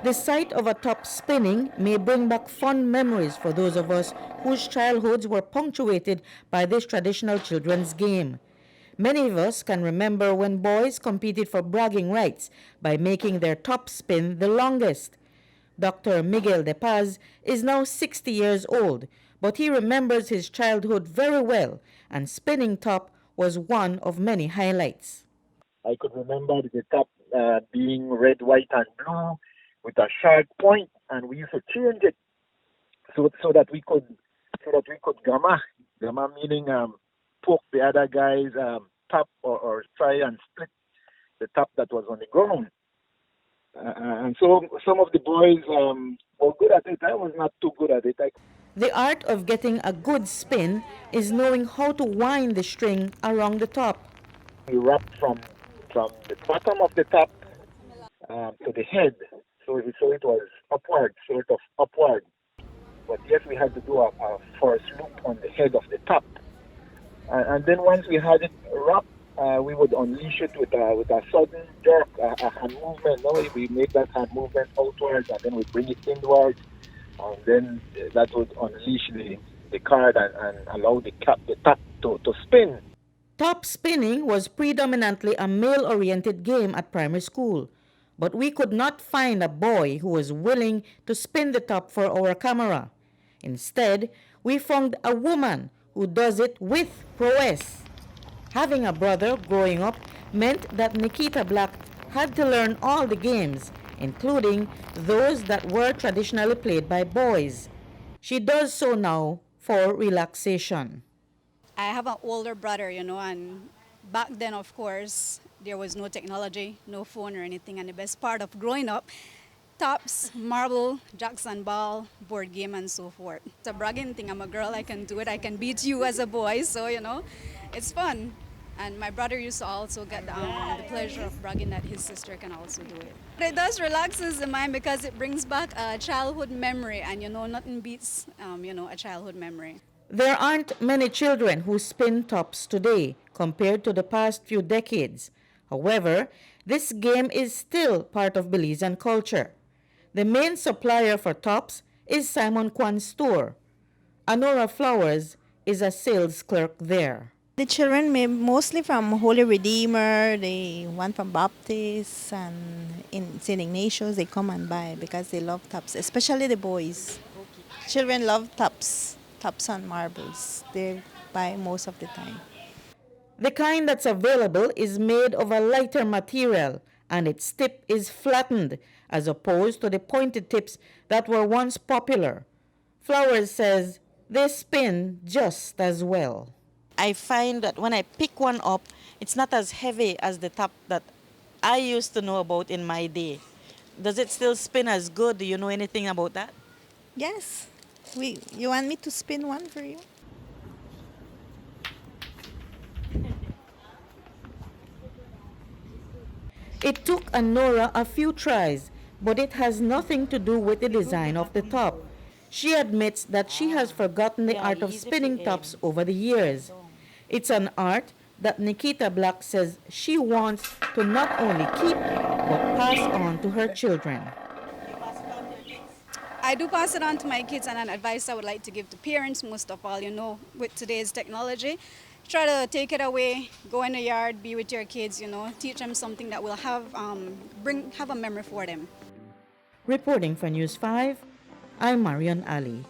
The sight of a top spinning may bring back fond memories for those of us whose childhoods were punctuated by this traditional children's game. Many of us can remember when boys competed for bragging rights by making their top spin the longest. Dr. Miguel de Paz is now 60 years old, but he remembers his childhood very well, and spinning top was one of many highlights. I could remember the top being red, white, and blue with a sharp point, and we used to change it so that we could gamma meaning poke the other guy's top or try and split the top that was on the ground. And so some of the boys were good at it. I was not too good at it. The art of getting a good spin is knowing how to wind the string around the top. We wrap from the bottom of the top to the head, so it was upward, sort of upward. But yes, we had to do a first loop on the head of the top, and then once we had it wrapped, we would unleash it with a sudden jerk, a hand movement. No, we make that hand movement outwards, and then we bring it inwards, and then that would unleash the card and allow the top to spin. Top spinning was predominantly a male-oriented game at primary school, but we could not find a boy who was willing to spin the top for our camera. Instead, we found a woman who does it with prowess. Having a brother growing up meant that Nikita Black had to learn all the games, including those that were traditionally played by boys. She does so now for relaxation. I have an older brother, and back then, of course, there was no technology, no phone or anything, and the best part of growing up, tops, marble, jacks and ball, board game, and so forth. It's a bragging thing. I'm a girl, I can do it. I can beat you as a boy, so, it's fun. And my brother used to also get the pleasure of bragging that his sister can also do it. But it does relaxes the mind because it brings back a childhood memory, and, nothing beats, a childhood memory. There aren't many children who spin tops today compared to the past few decades. However, this game is still part of Belizean culture. The main supplier for tops is Simon Kwan's store. Anora Flowers is a sales clerk there. The children mostly from Holy Redeemer, the one from Baptist and in St. Ignatius, they come and buy because they love tops, especially the boys. Children love tops and marbles. They buy most of the time. The kind that's available is made of a lighter material and its tip is flattened as opposed to the pointed tips that were once popular. Flowers says they spin just as well. I find that when I pick one up, it's not as heavy as the top that I used to know about in my day. Does it still spin as good? Do you know anything about that? Yes. You want me to spin one for you? It took Anora a few tries, but it has nothing to do with the design of the top. She admits that she has forgotten the art of spinning tops over the years. It's an art that Nikita Black says she wants to not only keep, but pass on to her children. I do pass it on to my kids, and an advice I would like to give to parents, most of all, with today's technology, try to take it away, go in the yard, be with your kids, teach them something that will have a memory for them. Reporting for News 5, I'm Marion Ali.